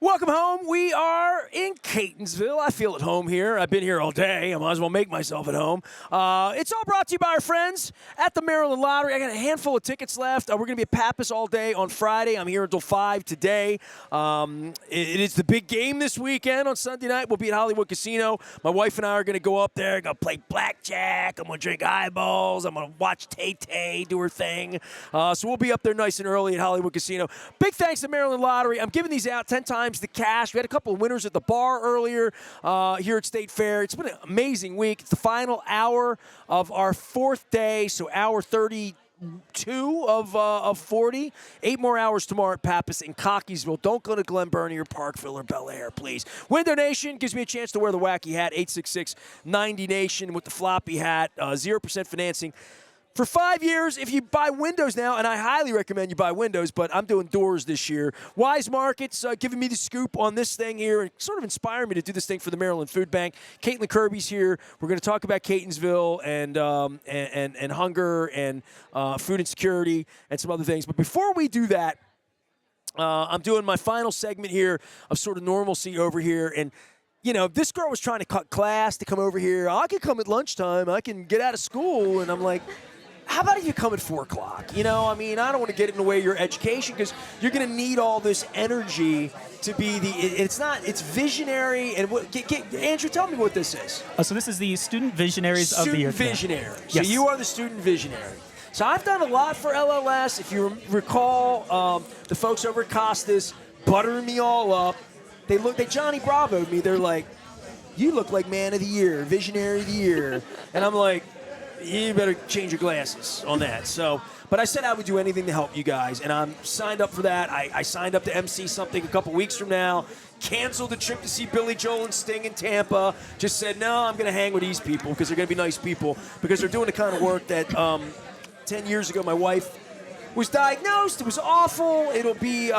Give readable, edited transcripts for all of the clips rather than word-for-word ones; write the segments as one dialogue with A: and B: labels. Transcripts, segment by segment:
A: Welcome home. We are in Catonsville. I feel at home here. I've been here all day. I might as well make myself at home. It's all brought to you by our friends at the Maryland Lottery. I got a handful of tickets left. We're going to be at Pappas all day on Friday. I'm here until 5 today. It is the big game this weekend. On Sunday night, we'll be at Hollywood Casino. My wife and I are going to go up there, going to play blackjack. I'm going to drink eyeballs. I'm going to watch Tay-Tay do her thing. So we'll be up there nice and early at Hollywood Casino. Big thanks to Maryland Lottery. I'm giving these out 10 times the cash. We had a couple of winners at the bar earlier here at State Fair. It's been an amazing week. It's the final hour of our fourth day, so hour 32 of 40. 8 more hours tomorrow at Pappas in Cockeysville. Don't go to Glen Burnie or Parkville or Bel Air, please. Win donation gives me a chance to wear the wacky hat, 866-90-NATION with the floppy hat, 0% financing. For 5 years, if you buy windows now, and I highly recommend you buy windows, but I'm doing doors this year. Wise Markets giving me the scoop on this thing here and sort of inspiring me to do this thing for the Maryland Food Bank. Caitlin Kirby's here. We're going to talk about Catonsville and hunger and food insecurity and some other things. But before we do that, I'm doing my final segment here of sort of normalcy over here. And you know, this girl was trying to cut class to come over here. I can come at lunchtime. I can get out of school. And I'm like, how about if you come at 4 o'clock? You know, I mean, I don't want to get in the way of your education because you're going to need all this energy to be it's visionary. And Andrew, tell me what this is.
B: So this is the Student Visionaries of the Year.
A: Student Visionary.
B: Yes.
A: So you are the Student Visionary. So I've done a lot for LLS. If you recall, the folks over at Costas buttering me all up. They Johnny Bravo'd me. They're like, you look like Man of the Year, Visionary of the Year. And I'm like, you better change your glasses on that. So, but I said I would do anything to help you guys, and I'm signed up for that. I signed up to MC something a couple weeks from now, canceled the trip to see Billy Joel and Sting in Tampa, just said, no, I'm going to hang with these people because they're going to be nice people, because they're doing the kind of work that 10 years ago my wife was diagnosed. It was awful. It'll be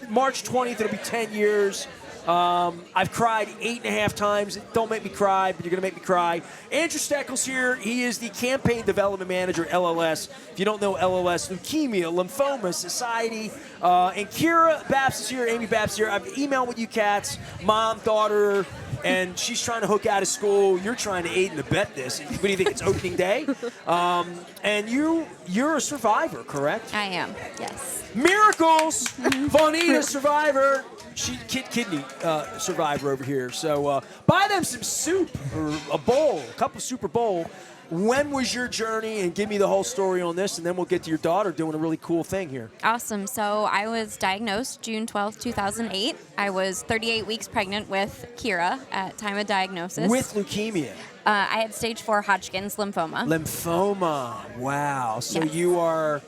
A: March 20th, it'll be 10 years. I've cried 8.5 times. Don't make me cry, but you're going to make me cry. Andrew Steckel's here. He is the Campaign Development Manager at LLS. If you don't know LLS, Leukemia, Lymphoma Society. And Kira Babst is here, Amy Babst is here. I've emailed with you cats, mom, daughter, and she's trying to hook out of school. You're trying to aid and abet this. What do you think, it's opening day? And you're a survivor, correct?
C: I am, yes.
A: Miracles! Vonita, survivor. Kidney survivor over here. So buy them some soup or a cup of Super Bowl. When was your journey? And give me the whole story on this, and then we'll get to your daughter doing a really cool thing here.
C: Awesome. So I was diagnosed June 12th, 2008. I was 38 weeks pregnant with Kira at time of diagnosis.
A: With leukemia?
C: I had stage 4 Hodgkin's lymphoma.
A: Lymphoma. Wow. So
C: yes.
A: You are,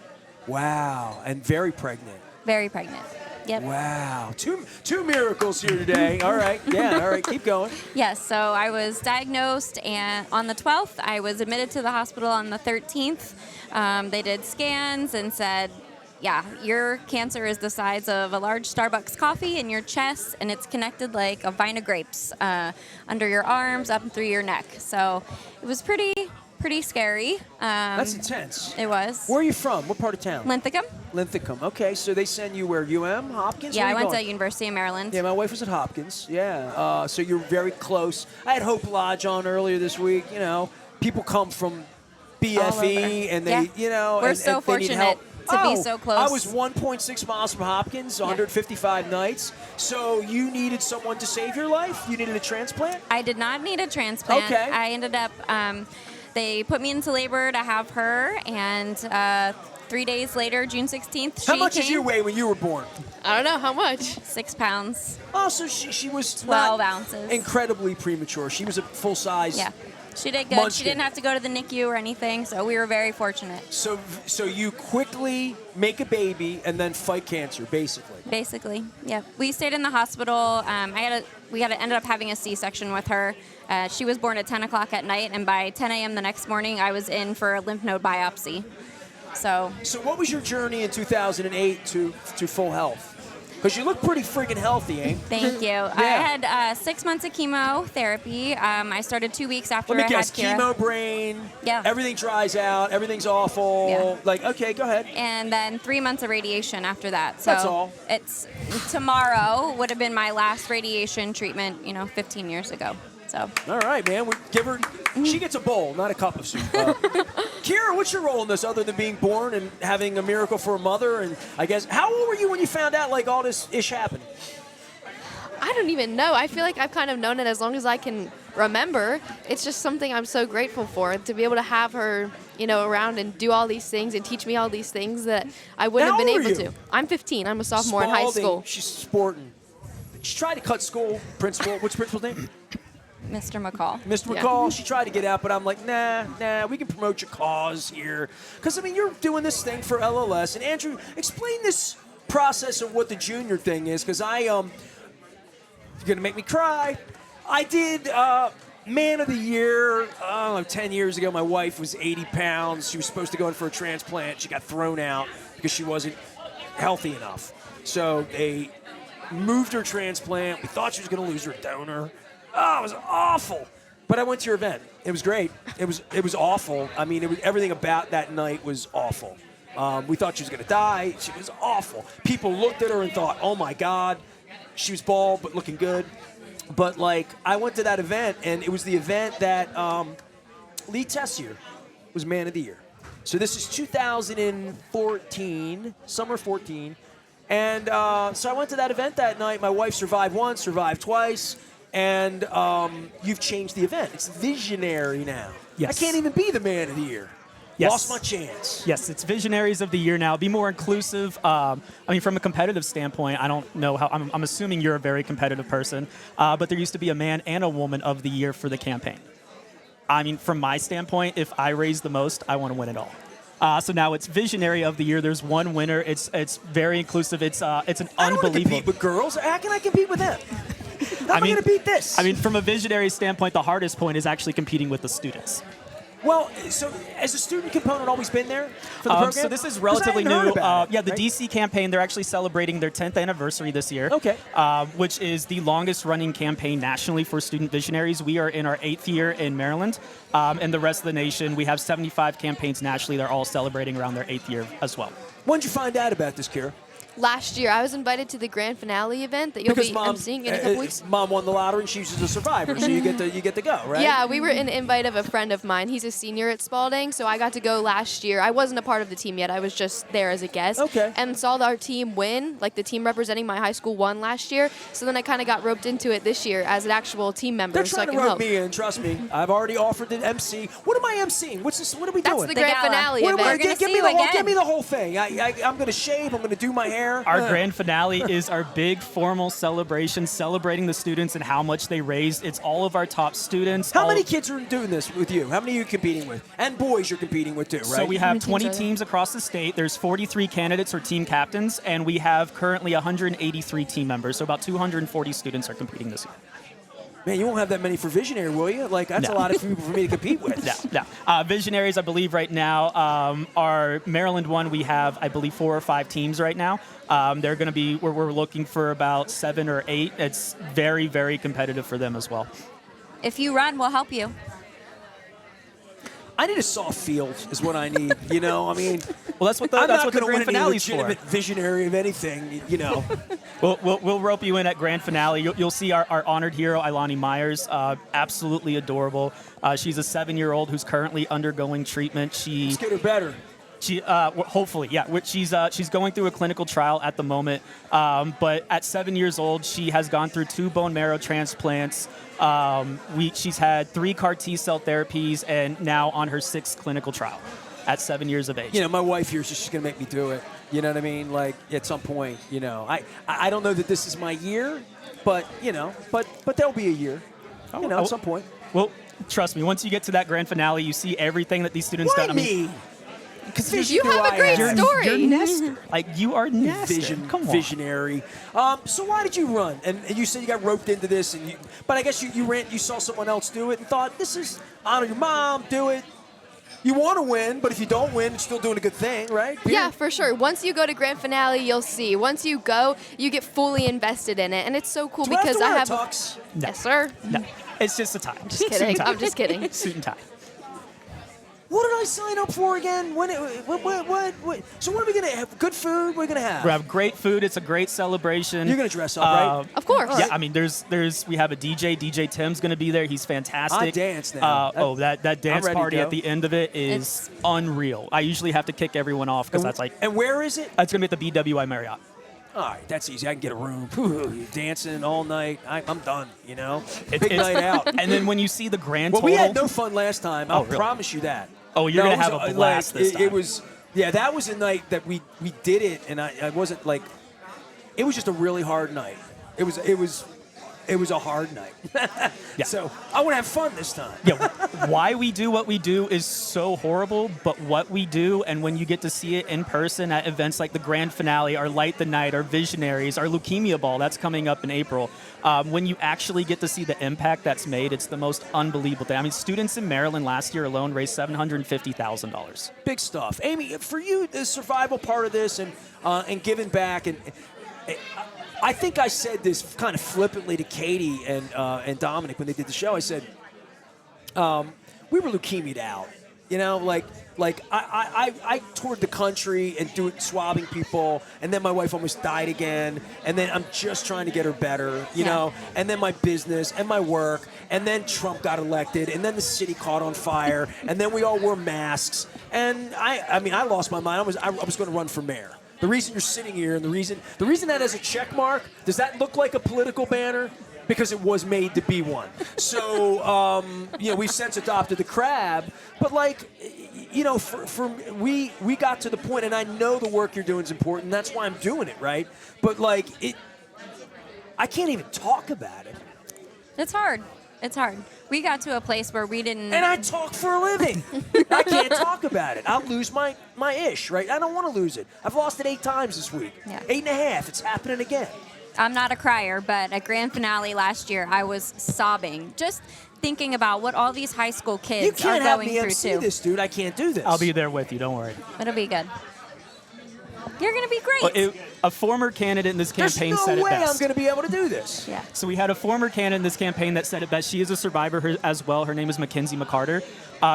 A: wow, and very pregnant.
C: Very pregnant. Yep.
A: Wow. Two miracles here today. All right. Yeah, all right. Keep going.
C: Yes, so I was diagnosed, and on the 12th, I was admitted to the hospital on the 13th. They did scans and said, yeah, your cancer is the size of a large Starbucks coffee in your chest, and it's connected like a vine of grapes under your arms, up and through your neck. So it was pretty scary.
A: That's intense.
C: It was.
A: Where are you from? What part of town?
C: Linthicum.
A: Linthicum. Okay, so they send you where? Hopkins?
C: Yeah,
A: Where
C: I went
A: going?
C: to University of Maryland.
A: Yeah, my wife was at Hopkins. Yeah. So you're very close. I had Hope Lodge on earlier this week. You know, people come from BFE and they,
C: yeah.
A: you know,
C: we're
A: and
C: so
A: they need
C: fortunate
A: help.
C: to be so close.
A: I was 1.6 miles from Hopkins, 155 nights. So you needed someone to save your life? You needed a transplant?
C: I did not need a transplant.
A: Okay.
C: I ended up, they put me into labor to have her, and 3 days later, June 16th,
A: How much did you weigh when you were born?
D: I don't know, how much?
C: 6 pounds.
A: Oh, so she was
C: 12
A: not
C: ounces.
A: incredibly premature. She was a full size.
C: Yeah. She did good.
A: Munchkin.
C: She didn't have to go to the NICU or anything, so we were very fortunate.
A: So you quickly make a baby and then fight cancer, basically.
C: Basically, yeah. We stayed in the hospital. We ended up having a C-section with her. She was born at 10 o'clock at night, and by 10 a.m. the next morning, I was in for a lymph node biopsy. So
A: what was your journey in 2008 to full health? Because you look pretty freaking healthy, Amy.
C: Thank you. I had 6 months of chemotherapy. I started 2 weeks after
A: Let me
C: I
A: guess,
C: had Kira.
A: chemo brain,
C: Yeah.
A: everything dries out, everything's awful.
C: Yeah.
A: Like, okay, go ahead.
C: And then 3 months of radiation after that. So
A: That's all.
C: It's tomorrow would have been my last radiation treatment, 15 years ago. So
A: All right, man. We give her. She gets a bowl, not a cup of soup. Kira, what's your role in this other than being born and having a miracle for a mother? And I guess, how old were you when you found out like all this ish happened?
D: I don't even know. I feel like I've kind of known it as long as I can remember. It's just something I'm so grateful for, to be able to have her, around and do all these things and teach me all these things that I wouldn't
A: How
D: have been
A: old are
D: able
A: you?
D: to. I'm 15. I'm a sophomore in high
A: Spalding,
D: school.
A: She's sporting. She tried to cut school. Principal. What's the principal's name?
C: Mr. McCall.
A: Mr.
D: Yeah.
A: McCall. She tried to get out, but I'm like, nah. We can promote your cause here, because you're doing this thing for LLS. And Andrew, explain this process of what the junior thing is, because you're gonna make me cry. I did Man of the Year, 10 years ago. My wife was 80 pounds. She was supposed to go in for a transplant. She got thrown out because she wasn't healthy enough. So they moved her transplant. We thought she was going to lose her donor. Oh, it was awful. But I went to your event. It was great. It was awful. Everything about that night was awful. We thought she was going to die. She was awful. People looked at her and thought, oh, my God. She was bald but looking good. But, I went to that event, and it was the event that Lee Tessier was Man of the Year. So this is 2014, summer 14. And so I went to that event that night. My wife survived once, survived twice. And you've changed the event. It's visionary now.
B: Yes.
A: I can't even be the Man of the Year.
B: Yes.
A: Lost my chance.
B: Yes, it's Visionaries of the Year now. Be more inclusive. From a competitive standpoint, I don't know how. I'm assuming you're a very competitive person, but there used to be a man and a woman of the year for the campaign. From my standpoint, if I raise the most, I want to win it all. So now it's Visionary of the Year. There's one winner. It's very inclusive. It's an
A: I don't want to
B: unbelievable.
A: compete with girls. How can I compete with them? How am I going to beat this?
B: From a visionary standpoint, the hardest point is actually competing with the students.
A: Well, so has the student component always been there for the program?
B: So this is
A: 'Cause
B: relatively
A: I hadn't heard
B: new.
A: about it,
B: The
A: right?
B: DC campaign, they're actually celebrating their 10th anniversary this year.
A: Okay.
B: Which is the longest running campaign nationally for student visionaries. We are in our 8th year in Maryland. And the rest of the nation, we have 75 campaigns nationally. They're all celebrating around their 8th year as well.
A: When did you find out about this, Kira?
D: Last year, I was invited to the grand finale event that you'll be emceeing in a couple weeks.
A: Mom won the lottery and she was a survivor, so you get to go, right?
D: Yeah, we were an invite of a friend of mine. He's a senior at Spalding, so I got to go last year. I wasn't a part of the team yet. I was just there as a guest.
A: Okay.
D: And saw our team win. The team representing my high school won last year. So then I kind of got roped into it this year as an actual team member.
A: They're
D: so
A: trying
D: I
A: to
D: can
A: rope
D: help.
A: me in, trust me. I've already offered to MC. What am I MCing? What's this? What are we
D: That's
A: doing?
D: the
C: The
D: grand
C: gala.
D: finale
A: What am I-
D: event.
C: We're gonna
A: give
C: see
A: me
C: you
A: the whole,
C: again.
A: give me the whole thing. I'm going to shave. I'm going to do my hair.
B: Our grand finale is our big formal celebration, celebrating the students and how much they raised. It's all of our top students.
A: How
B: all-
A: many kids are doing this with you? How many are you competing with? And boys you're competing with too, right?
B: So we have
D: many teams
B: 20
D: are there?
B: teams across the state. There's 43 candidates or team captains, and we have currently 183 team members. So about 240 students are competing this year.
A: Man, you won't have that many for Visionary, will you? That's
B: No.
A: a lot of people for me to compete with.
B: No. Visionaries, I believe right now, our Maryland one, we have, I believe, 4 or 5 teams right now. They're going to be, we're looking for about 7 or 8. It's very, very competitive for them as well.
C: If you run, we'll help you.
A: I need a soft field is what I need,
B: Well, that's what the,
A: I'm
B: that's
A: not
B: what the
A: going to
B: grand
A: win any
B: finale's for.
A: legitimate Visionary of anything,
B: We'll rope you in at grand finale. You'll see our honored hero, Ilani Myers, absolutely adorable. She's a 7-year-old who's currently undergoing treatment.
A: Let's get her better.
B: Hopefully, yeah. She's going through a clinical trial at the moment. But at 7 years old, she has gone through 2 bone marrow transplants. She's had 3 CAR T-cell therapies and now on her 6th clinical trial at 7 years of age.
A: My wife here, so she's going to make me do it. You know what I mean? At some point, I don't know that this is my year, but there'll be a year, at some point.
B: Well, trust me, once you get to that grand finale, you see everything that these students
A: Why
B: done.
A: me?
D: Because you have a great story.
B: You're Nestor. You are Nestor. Come on.
A: Visionary. So why did you run? And you said you got roped into this, but I guess you ran. You saw someone else do it and thought, "This is honor your mom. Do it." You want to win, but if you don't win, it's still doing a good thing, right?
D: Yeah, for sure. Once you go to grand finale, you'll see. Once you go, you get fully invested in it, and it's so cool
A: Do I have
D: because
A: to wear
D: I
A: a
D: have.
A: tux?
B: No.
D: Yes, sir.
B: No, it's just a tie.
D: Just kidding. I'm just kidding.
B: Suit and tie.
A: What did I sign up for again? What? So what are we gonna have? Good food? We're gonna have.
B: We have great food. It's a great celebration.
A: You're gonna dress up, right?
D: Of course.
B: Yeah, I mean, we have a DJ. DJ Tim's going to be there. He's fantastic.
A: I dance now.
B: That dance
A: ready to
B: party
A: go.
B: at the end of it is unreal. I usually have to kick everyone off because that's like.
A: And where is it?
B: It's going to be at the BWI Marriott.
A: All right, that's easy. I can get a room. You're dancing all night. I'm done. You know, big
B: It's-
A: night out.
B: And then when you see the grand
A: Well,
B: total.
A: we had no fun last time. I'll
B: really?
A: promise you that.
B: Oh, you're
A: No,
B: gonna
A: it
B: have
A: was,
B: a blast this time.
A: It was, yeah, that was a night that we did it, and I wasn't like, it was just a really hard night. It was a hard night.
B: Yeah.
A: So I want to have fun this time.
B: Yeah, why we do what we do is so horrible, but what we do, and when you get to see it in person at events like the grand finale, our Light the Night, our Visionaries, our Leukemia Ball, that's coming up in April, when you actually get to see the impact that's made, it's the most unbelievable thing. I mean, students in Maryland last year alone raised $750,000.
A: Big stuff. Amy, for you, the survival part of this and giving back, and I think I said this kind of flippantly to Katie and Dominic when they did the show. I said, we were leukemia'd out. You know, like I toured the country and swabbing people, and then my wife almost died again, and then I'm just trying to get her better, you know, and then my business and my work, and then Trump got elected, and then the city caught on fire, and then we all wore masks, and I mean, I lost my mind. I was going to run for mayor. The reason you're sitting here, and the reason that has a check mark, does that look like a political banner? Because it was made to be one. So, you know, we've since adopted the crab, but like, you know, we got to the point, and I know the work you're doing is important. And that's why I'm doing it, right? But like, I can't even talk about it.
C: It's hard. It's hard. We got to a place where we didn't.
A: And I talk for a living. I can't talk about it. I'll lose my ish, right? I don't want to lose it. I've lost it 8 times this week.
C: Yeah.
A: 8.5. It's happening again.
C: I'm not a crier, but at grand finale last year, I was sobbing just thinking about what all these high school kids
A: You can't
C: are
A: have
C: going
A: me
C: through
A: MC
C: too.
A: this, dude. I can't do this.
B: I'll be there with you, don't worry.
C: It'll be good. You're gonna be great.
B: Well, a former candidate in this campaign
A: There's
B: said
A: no
B: it
A: way
B: best.
A: I'm going to be able to do this.
C: Yeah.
B: So we had a former candidate in this campaign that said it best. She is a survivor as well. Her name is Mackenzie McCarter.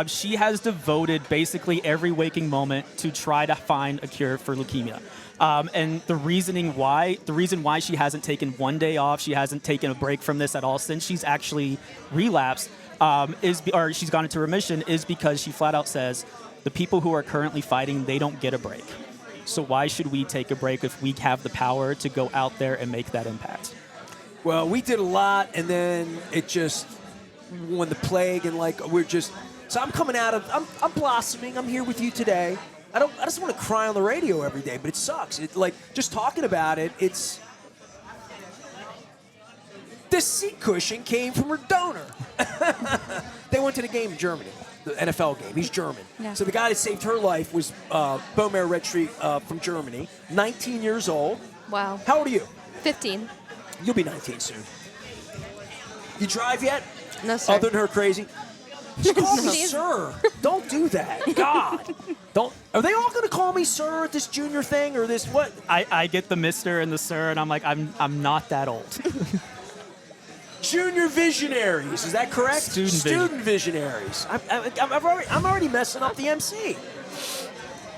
B: She has devoted basically every waking moment to try to find a cure for leukemia. And the reason why she hasn't taken one day off, she hasn't taken a break from this at all since she's actually relapsed, or she's gone into remission, is because she flat out says the people who are currently fighting, they don't get a break. So why should we take a break if we have the power to go out there and make that impact?
A: Well, we did a lot, and then it just, when the plague, and like, so I'm coming out of, I'm blossoming, I'm here with you today. I just want to cry on the radio every day, but it sucks. It, like, just talking about it, this seat cushion came from her donor. They went to the game in Germany, the NFL game. He's German.
C: Yeah.
A: So the guy that saved her life was bone marrow red streak from Germany, 19 years old.
D: Wow.
A: How old are you?
D: 15.
A: You'll be 19 soon. You drive yet?
D: No, sir.
A: Other than her crazy? Just call me sir. Don't do that. God. Don't. Are they all going to call me sir at this junior thing or this what?
B: I get the Mr. and the Sir, and I'm like, I'm not that old.
A: Junior visionaries. Is that correct?
B: Student
A: visionaries. I'm already messing up the MC.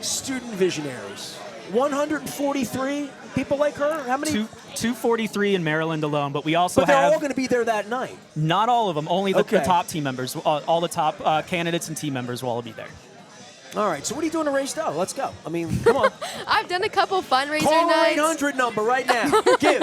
A: Student visionaries. 143 people like her. How many?
B: 243 in Maryland alone, but we also
A: But they're
B: have
A: all going to be there that night.
B: not all of them. Only the
A: Okay.
B: top team members. All the top candidates and team members will all be there.
A: All right. So what are you doing to raise dough? Let's go. I mean, come on.
D: I've done a couple fundraiser
A: Call our
D: nights.
A: 800 number right now. Give.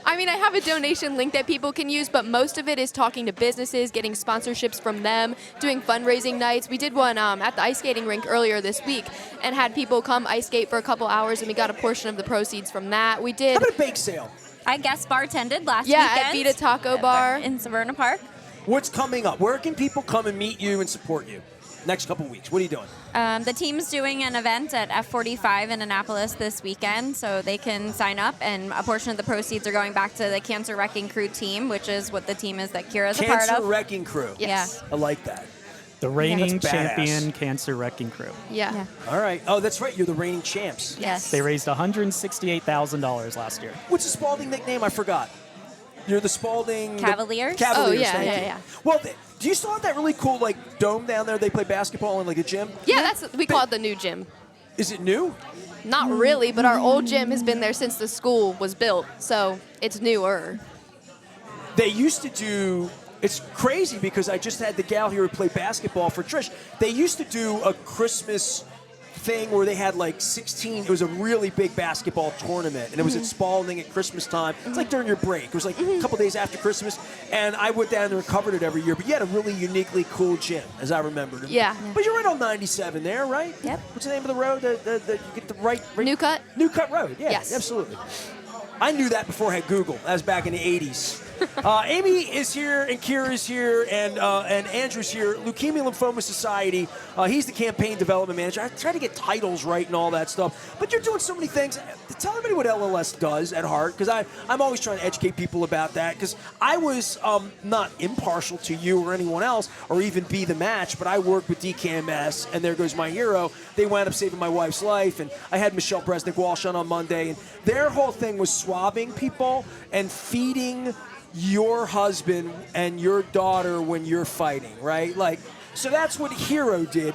D: I mean, I have a donation link that people can use, but most of it is talking to businesses, getting sponsorships from them, doing fundraising nights. We did one at the ice skating rink earlier this week and had people come ice skate for a couple hours, and we got a portion of the proceeds from that. We did.
A: How about a bake sale?
C: I guest bartended last
D: Yeah,
C: weekend.
D: at Vita Taco Bar.
C: in Severna Park.
A: What's coming up? Where can people come and meet you and support you? Next couple weeks. What are you doing?
C: The team's doing an event at F45 in Annapolis this weekend, so they can sign up, and a portion of the proceeds are going back to the Cancer Wrecking Crew team, which is what the team is that Kira's a part
A: Cancer
C: of.
A: Wrecking Crew.
D: Yes.
A: I like that.
B: The reigning
A: That's badass.
B: champion cancer wrecking crew.
D: Yeah.
A: All right. Oh, that's right. You're the reigning champs.
C: Yes.
B: They raised $168,000 last year.
A: What's the Spalding nickname? I forgot. You're the Spalding
C: Cavaliers?
A: Cavaliers.
D: Oh, yeah,
A: thank
D: yeah,
A: you.
D: yeah.
A: Well, do you still have that really cool like dome down there? They play basketball in like a gym.
D: Yeah, we call it the new gym.
A: Is it new?
D: Not really, but our old gym has been there since the school was built, so it's newer.
A: They used to do. It's crazy because I just had the gal here who played basketball for Trish. They used to do a Christmas thing where they had like 16. It was a really big basketball tournament, and it was at Spalding at Christmas time. It's like during your break. It was like a couple days after Christmas, and I went down there and covered it every year. But you had a really uniquely cool gym, as I remembered.
D: Yeah.
A: But you're right on 97 there, right?
C: Yep.
A: What's the name of the road? You get the right.
D: New Cut?
A: New Cut Road. Yeah.
D: Yes.
A: Absolutely. I knew that before I had Google. That was back in the 80s. Amy is here, and Kira is here, and Andrew's here. Leukemia Lymphoma Society. He's the campaign development manager. I try to get titles right and all that stuff. But you're doing so many things. Tell everybody what LLS does at heart, because I'm always trying to educate people about that. Because I was not impartial to you or anyone else, or even be the match, but I worked with DKMS, and there goes my hero. They wound up saving my wife's life, and I had Michelle Bresnick-Walsh on Monday, and their whole thing was swabbing people and feeding your husband and your daughter when you're fighting, right? Like, so that's what Hero did.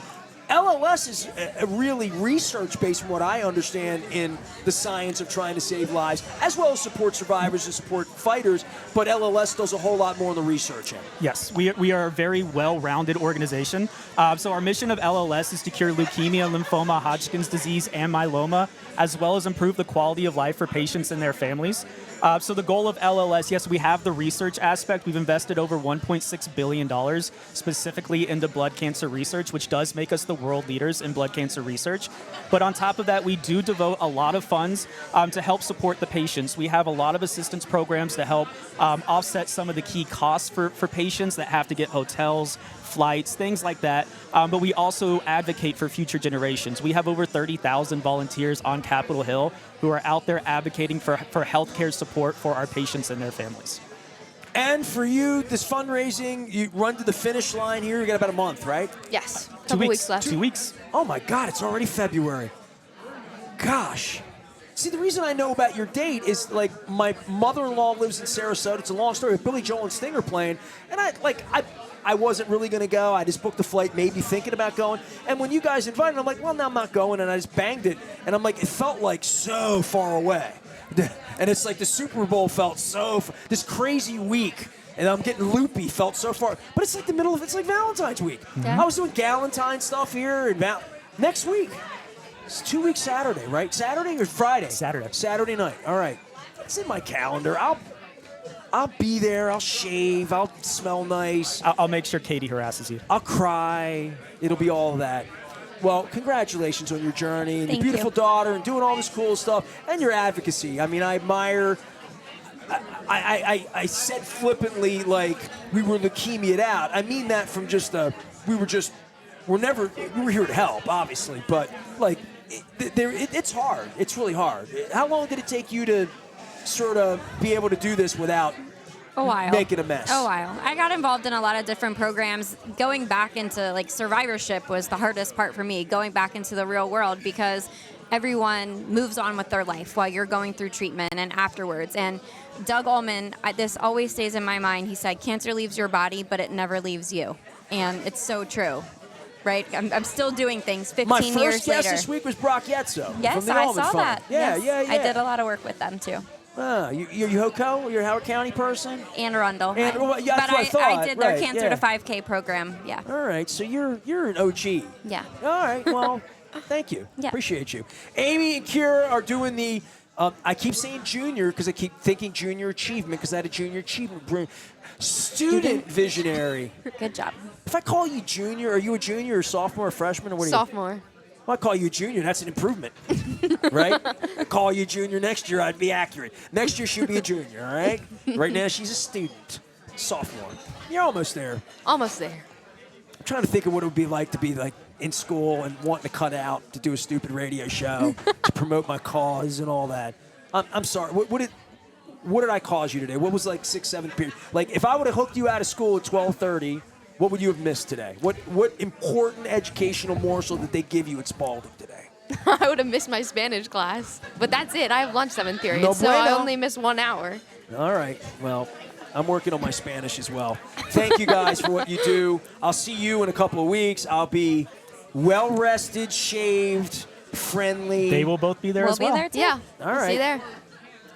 A: LLS is really research-based, from what I understand, in the science of trying to save lives, as well as support survivors and support fighters, but LLS does a whole lot more on the research end.
B: Yes, we are a very well-rounded organization. So our mission of LLS is to cure leukemia, lymphoma, Hodgkin's disease, and myeloma, as well as improve the quality of life for patients and their families. So the goal of LLS, yes, we have the research aspect. We've invested over $1.6 billion specifically into blood cancer research, which does make us the world leaders in blood cancer research. But on top of that, we do devote a lot of funds to help support the patients. We have a lot of assistance programs to help offset some of the key costs for patients that have to get hotels, flights, things like that. But we also advocate for future generations. We have over 30,000 volunteers on Capitol Hill who are out there advocating for healthcare support for our patients and their families.
A: And for you, this fundraising, you run to the finish line here. You got about a month, right?
D: Yes.
B: 2
D: Couple
B: weeks.
D: weeks left.
B: 2 weeks.
A: Oh my God, it's already February. Gosh. See, the reason I know about your date is like my mother-in-law lives in Sarasota. It's a long story with Billy Joel and Sting are playing, and I wasn't really going to go. I just booked the flight, maybe thinking about going. And when you guys invited, I'm like, well, no, I'm not going. And I just banged it. And I'm like, it felt like so far away. And it's like the Super Bowl felt this crazy week. And I'm getting loopy, felt so far. But it's like it's like Valentine's week.
D: Yeah.
A: I was doing Galentine stuff here. And next week, it's 2 weeks Saturday, right? Saturday or Friday?
B: Saturday.
A: Saturday night. All right. It's in my calendar. I'll be there. I'll shave. I'll smell nice.
B: I'll make sure Katie harasses you.
A: I'll cry. It'll be all of that. Well, congratulations on your journey and
C: Thank
A: your beautiful
C: you.
A: daughter and doing all this cool stuff and your advocacy. I mean, I admire. I said flippantly like we were leukemia'd out. I mean that from just we were here to help, obviously, but like it's hard. It's really hard. How long did it take you to sort of be able to do this without
C: A while.
A: making a mess?
C: A while. I got involved in a lot of different programs. Going back into like survivorship was the hardest part for me, going back into the real world, because everyone moves on with their life while you're going through treatment and afterwards. And Doug Ullman, this always stays in my mind. He said, cancer leaves your body, but it never leaves you. And it's so true. Right? I'm still doing things 15
A: My
C: years
A: first guest
C: later.
A: this week was Brock Yetzo.
C: Yes,
A: from the
C: I
A: Ullman
C: saw
A: Fund.
C: that.
A: Yeah,
C: Yes,
A: yeah.
C: I did a lot of work with them too.
A: You HOCO? You're a Howard County person?
C: And Arundel.
A: And- well, yeah, that's
C: but
A: what I thought.
C: I did their
A: Right,
C: Cancer
A: yeah.
C: to 5K program. Yeah.
A: All right, so you're an OG.
C: Yeah.
A: All right, well, thank you.
C: Yeah.
A: Appreciate you. Amy and Kira are doing the, I keep saying junior because I keep thinking junior achievement because I had a junior achievement. Student visionary.
C: Good job.
A: If I call you junior, are you a junior or sophomore or freshman or what are you?
D: Sophomore.
A: Well, I call you junior. That's an improvement, right? I call you junior next year. I'd be accurate. Next year she'll be a junior. All right. Right now she's a student, sophomore. You're almost there.
D: Almost there.
A: I'm trying to think of what it would be like to be like in school and wanting to cut out to do a stupid radio show to promote my cause and all that. I'm sorry. What did I cause you today? What was like 6th, 7th period? Like if I would have hooked you out of school at 12:30 what would you have missed today? What important educational morsel did they give you at Spalding today?
D: I would have missed my Spanish class. But that's it. I have lunch 7th period,
A: No
D: so I
A: bueno.
D: only missed 1 hour.
A: All right. Well, I'm working on my Spanish as well. Thank you guys for what you do. I'll see you in a couple of weeks. I'll be well-rested, shaved, friendly.
B: They will both be there
C: We'll
B: as well.
C: be there too.
A: All
D: Yeah. See
A: right.
D: you there.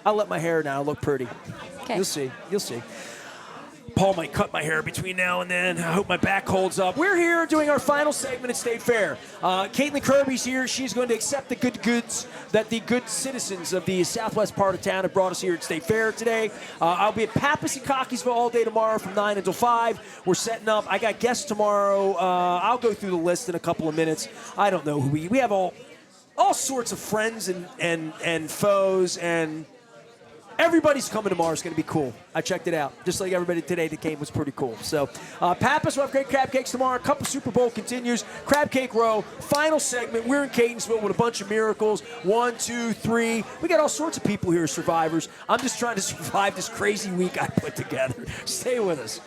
A: I'll let my hair down. I'll look pretty.
C: Okay.
A: You'll see. You'll see. Paul might cut my hair between now and then. I hope my back holds up. We're here doing our final segment at State Fair. Caitlin Kirby's here. She's going to accept the good goods that the good citizens of the southwest part of town have brought us here at State Fair today. I'll be at Pappas and Cockeysville all day tomorrow from 9 until 5. We're setting up. I got guests tomorrow. I'll go through the list in a couple of minutes. I don't know who we have all sorts of friends and foes, and everybody's coming tomorrow. It's going to be cool. I checked it out. Just like everybody today that came was pretty cool. So, Pappas will have great crab cakes tomorrow. Cup of Super Bowl continues. Crab Cake Row, final segment. We're in Catonsville with a bunch of miracles. 1, 2, 3. We got all sorts of people here, survivors. I'm just trying to survive this crazy week I put together. Stay with us.